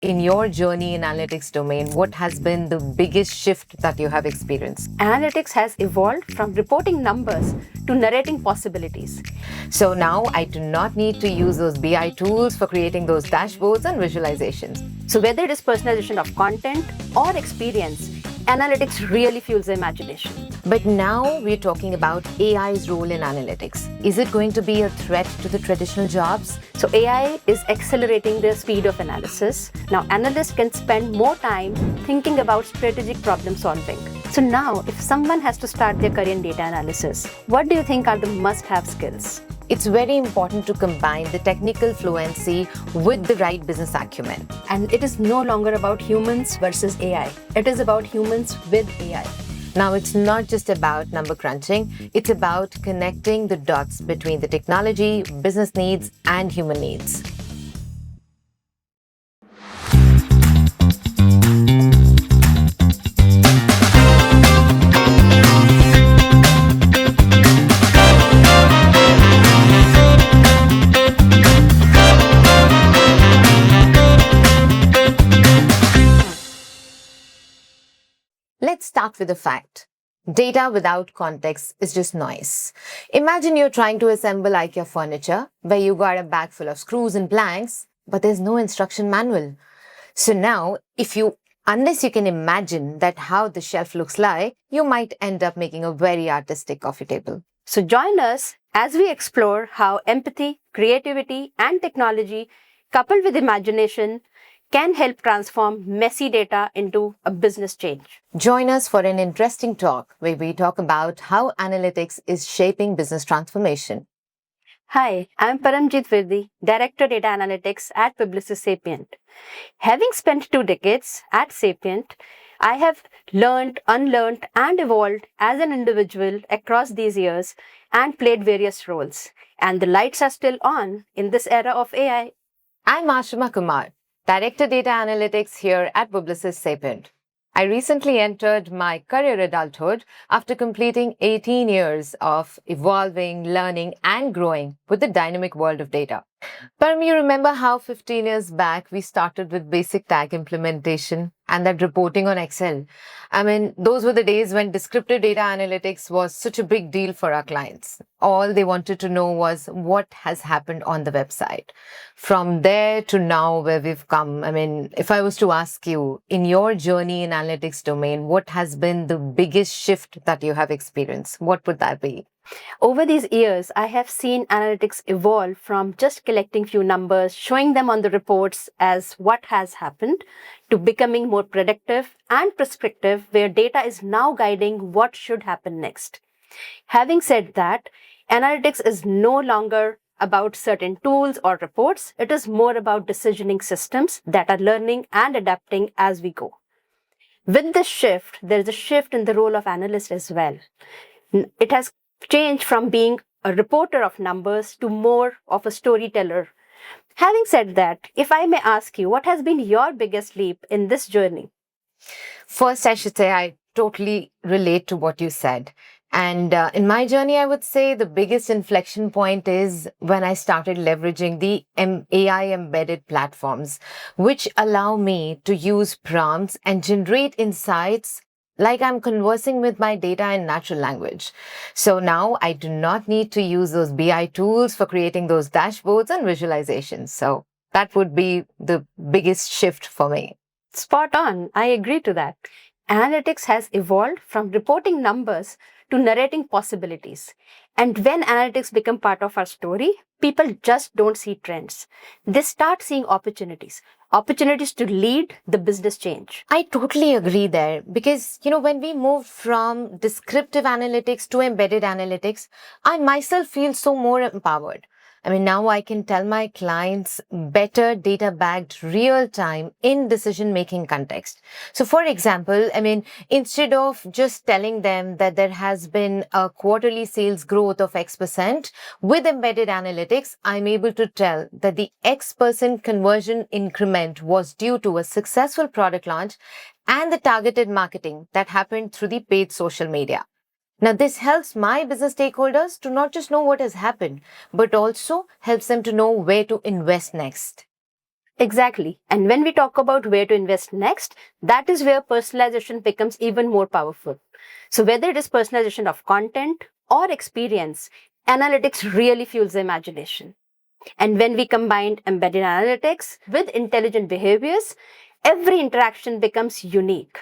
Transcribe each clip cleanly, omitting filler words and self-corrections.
in your journey in analytics domain, what has been the biggest shift that you have experienced? Analytics has evolved from reporting numbers to narrating possibilities. So now I do not need to use those BI tools for creating those dashboards and visualizations. So whether it is personalization of content or experience, analytics really fuels the imagination. But now we're talking about AI's role in analytics. Is it going to be a threat to the traditional jobs? So AI is accelerating the speed of analysis. Now analysts can spend more time thinking about strategic problem solving. So now if someone has to start their career in data analysis, what do you think are the must-have skills? It's very important to combine the technical fluency with the right business acumen. And it is no longer about humans versus AI. It is about humans with AI. Now, it's not just about number crunching, it's about connecting the dots between the technology, business needs, and human needs. Let's start with a fact. Data without context is just noise. Imagine you're trying to assemble IKEA furniture where you got a bag full of screws and planks, but there's no instruction manual. So now, unless you can imagine that how the shelf looks like, you might end up making a very artistic coffee table. So join us as we explore how empathy, creativity, and technology, coupled with imagination, can help transform messy data into a business change. Join us for an interesting talk where we talk about how analytics is shaping business transformation. Hi, I'm Parmjeet Virdi, Director Data Analytics at Publicis Sapient. Having spent 2 decades at Sapient, I have learned, unlearned, and evolved as an individual across these years and played various roles. And the lights are still on in this era of AI. I'm Aashima Kumar, Director Data Analytics here at Publicis Sapient. I recently entered my career adulthood after completing 18 years of evolving, learning, and growing with the dynamic world of data. Parm, you remember how 15 years back we started with basic tag implementation and that reporting on Excel? I mean, those were the days when descriptive data analytics was such a big deal for our clients. All they wanted to know was what has happened on the website. From there to now where we've come, I mean, if I was to ask you, in your journey in analytics domain, what has been the biggest shift that you have experienced? What would that be? Over these years, I have seen analytics evolve from just collecting few numbers, showing them on the reports as what has happened, to becoming more predictive and prescriptive, where data is now guiding what should happen next. Having said that, analytics is no longer about certain tools or reports. It is more about decisioning systems that are learning and adapting as we go. With this shift, there is a shift in the role of analyst as well. It has changed from being a reporter of numbers to more of a storyteller. Having said that, if I may ask you, what has been your biggest leap in this journey? First, I should say I totally relate to what you said. And in my journey, I would say the biggest inflection point is when I started leveraging the AI embedded platforms, which allow me to use prompts and generate insights like I'm conversing with my data in natural language. So now I do not need to use those BI tools for creating those dashboards and visualizations. So that would be the biggest shift for me. Spot on. I agree to that. Analytics has evolved from reporting numbers to narrating possibilities. And when analytics become part of our story, people just don't see trends. They start seeing opportunities to lead the business change. I totally agree there because, when we moved from descriptive analytics to embedded analytics, I myself feel so more empowered. I mean, now I can tell my clients better data-backed real-time in decision-making context. So for example, instead of just telling them that there has been a quarterly sales growth of X%, with embedded analytics, I'm able to tell that the X% conversion increment was due to a successful product launch and the targeted marketing that happened through the paid social media. Now, this helps my business stakeholders to not just know what has happened, but also helps them to know where to invest next. Exactly. And when we talk about where to invest next, that is where personalization becomes even more powerful. So whether it is personalization of content or experience, analytics really fuels the imagination. And when we combine embedded analytics with intelligent behaviors, every interaction becomes unique.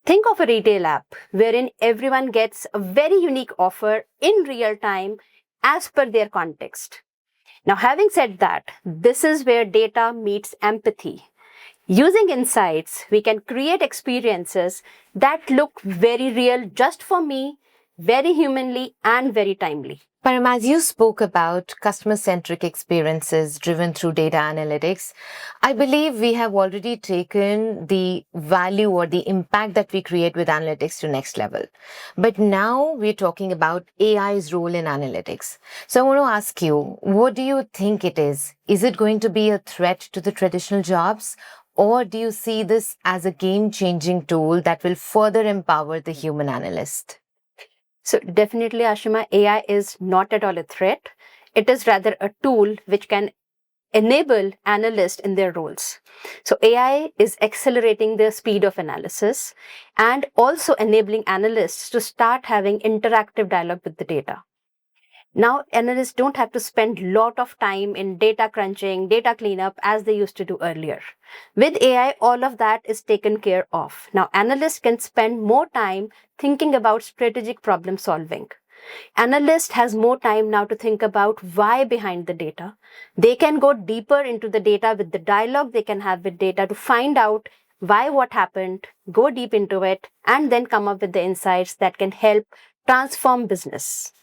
Think of a retail app wherein everyone gets a very unique offer in real time as per their context. Now, having said that, this is where data meets empathy. Using insights, we can create experiences that look very real just for me, very humanly, and very timely. Param, as you spoke about customer-centric experiences driven through data analytics, I believe we have already taken the value or the impact that we create with analytics to next level. But now we're talking about AI's role in analytics. So I want to ask you, what do you think it is? Is it going to be a threat to the traditional jobs? Or do you see this as a game-changing tool that will further empower the human analyst? So definitely, Aashima, AI is not at all a threat. It is rather a tool which can enable analysts in their roles. So AI is accelerating the speed of analysis and also enabling analysts to start having interactive dialogue with the data. Now, analysts don't have to spend a lot of time in data crunching, data cleanup as they used to do earlier. With AI, all of that is taken care of. Now, analysts can spend more time thinking about strategic problem solving. Analyst has more time now to think about why behind the data. They can go deeper into the data with the dialogue they can have with data to find out why what happened, go deep into it, and then come up with the insights that can help transform business.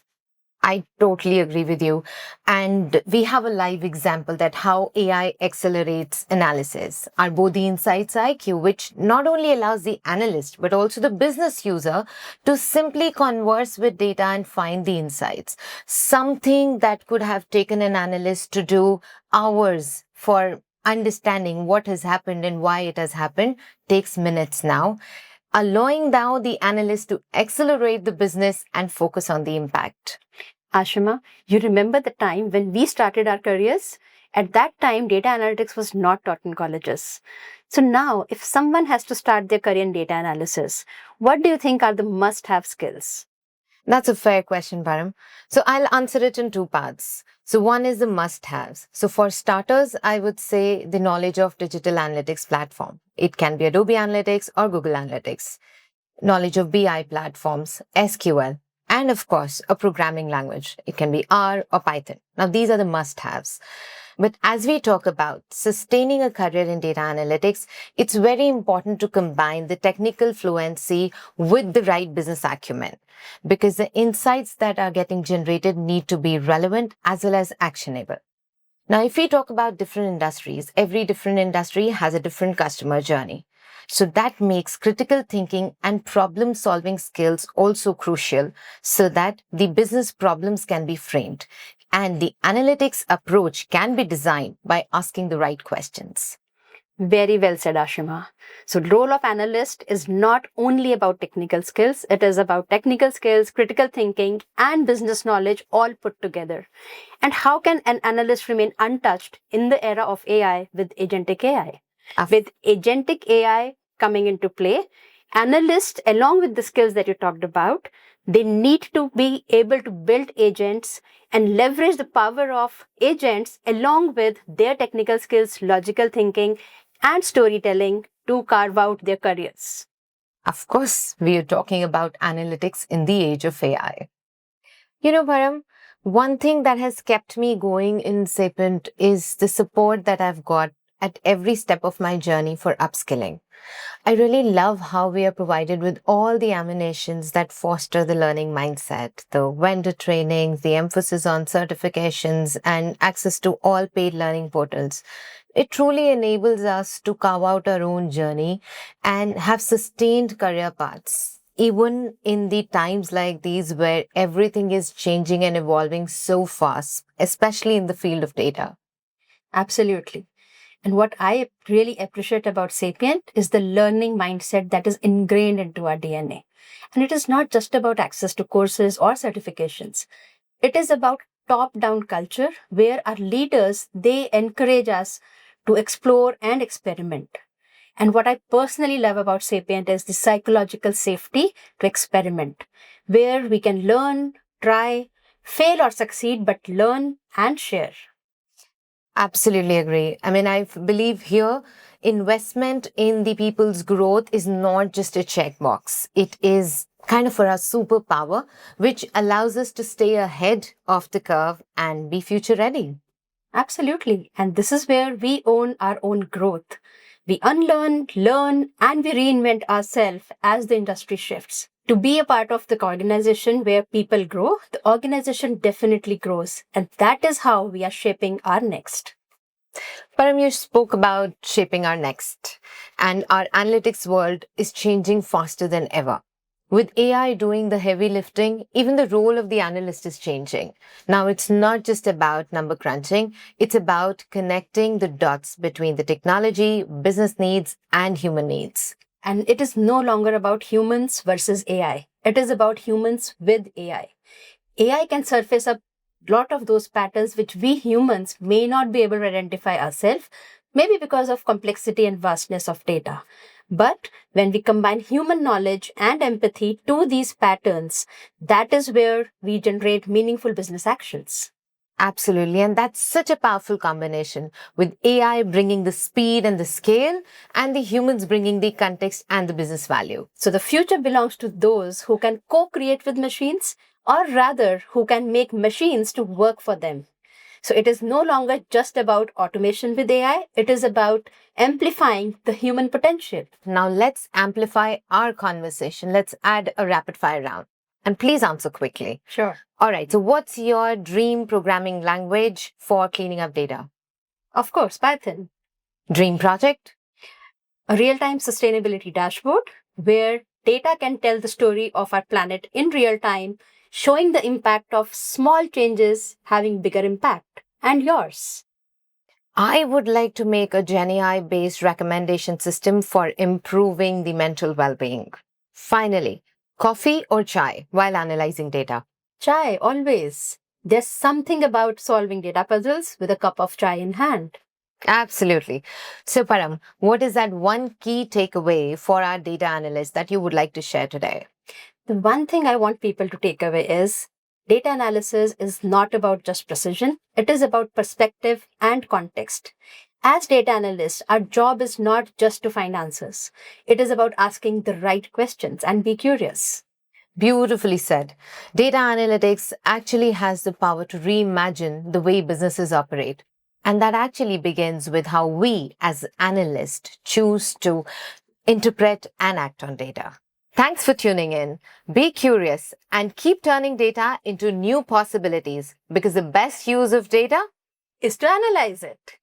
I totally agree with you. And we have a live example that how AI accelerates analysis. Our both the Insights IQ, which not only allows the analyst, but also the business user to simply converse with data and find the insights. Something that could have taken an analyst to do hours for understanding what has happened and why it has happened takes minutes now, allowing now the analyst to accelerate the business and focus on the impact. Aashima, you remember the time when we started our careers? At that time, data analytics was not taught in colleges. So now, if someone has to start their career in data analysis, what do you think are the must-have skills? That's a fair question, Param. So I'll answer it in two parts. So one is the must-haves. So for starters, I would say the knowledge of digital analytics platform. It can be Adobe Analytics or Google Analytics. Knowledge of BI platforms, SQL, and of course, a programming language. It can be R or Python. Now, these are the must-haves. But as we talk about sustaining a career in data analytics, it's very important to combine the technical fluency with the right business acumen, because the insights that are getting generated need to be relevant as well as actionable. Now, if we talk about different industries, every different industry has a different customer journey. So that makes critical thinking and problem solving skills also crucial so that the business problems can be framed and the analytics approach can be designed by asking the right questions. Very well said, Aashima. So, the role of analyst is not only about technical skills, it is about technical skills, critical thinking, and business knowledge all put together. And how can an analyst remain untouched in the era of AI with agentic AI? With agentic AI coming into play, analysts, along with the skills that you talked about, they need to be able to build agents and leverage the power of agents along with their technical skills, logical thinking, and storytelling to carve out their careers. Of course, we are talking about analytics in the age of AI. You know, Param, one thing that has kept me going in Sapient is the support that I've got at every step of my journey for upskilling. I really love how we are provided with all the ammunitions that foster the learning mindset, the vendor trainings, the emphasis on certifications, and access to all paid learning portals. It truly enables us to carve out our own journey and have sustained career paths. Even in the times like these where everything is changing and evolving so fast, especially in the field of data. Absolutely. And what I really appreciate about Sapient is the learning mindset that is ingrained into our DNA. And it is not just about access to courses or certifications. It is about top-down culture where our leaders, they encourage us to explore and experiment. And what I personally love about Sapient is the psychological safety to experiment, where we can learn, try, fail or succeed, but learn and share. Absolutely agree. I mean, I believe here investment in the people's growth is not just a checkbox. It is kind of for a superpower, which allows us to stay ahead of the curve and be future ready. Absolutely. And this is where we own our own growth. We unlearn, learn, and we reinvent ourselves as the industry shifts. To be a part of the organization where people grow, the organization definitely grows. And that is how we are shaping our next. Param, you spoke about shaping our next, and our analytics world is changing faster than ever. With AI doing the heavy lifting, even the role of the analyst is changing. Now, it's not just about number crunching, it's about connecting the dots between the technology, business needs, and human needs. And it is no longer about humans versus AI. It is about humans with AI. AI can surface a lot of those patterns which we humans may not be able to identify ourselves, maybe because of complexity and vastness of data. But when we combine human knowledge and empathy to these patterns, that is where we generate meaningful business actions. Absolutely. And that's such a powerful combination, with AI bringing the speed and the scale, and the humans bringing the context and the business value. So the future belongs to those who can co-create with machines, or rather, who can make machines to work for them. So it is no longer just about automation with AI, it is about amplifying the human potential. Now let's amplify our conversation. Let's add a rapid fire round. And please answer quickly. Sure. All right. So what's your dream programming language for cleaning up data? Of course, Python. Dream project? A real-time sustainability dashboard where data can tell the story of our planet in real time, showing the impact of small changes having bigger impact. And yours? I would like to make a GenAI-based recommendation system for improving the mental well-being. Finally, coffee or chai while analyzing data? Chai, always. There's something about solving data puzzles with a cup of chai in hand. Absolutely. So, Param, what is that one key takeaway for our data analysts that you would like to share today? The one thing I want people to take away is data analysis is not about just precision, it is about perspective and context. As data analysts, our job is not just to find answers. It is about asking the right questions and be curious. Beautifully said. Data analytics actually has the power to reimagine the way businesses operate. And that actually begins with how we, as analysts, choose to interpret and act on data. Thanks for tuning in. Be curious and keep turning data into new possibilities, because the best use of data Is to analyze it.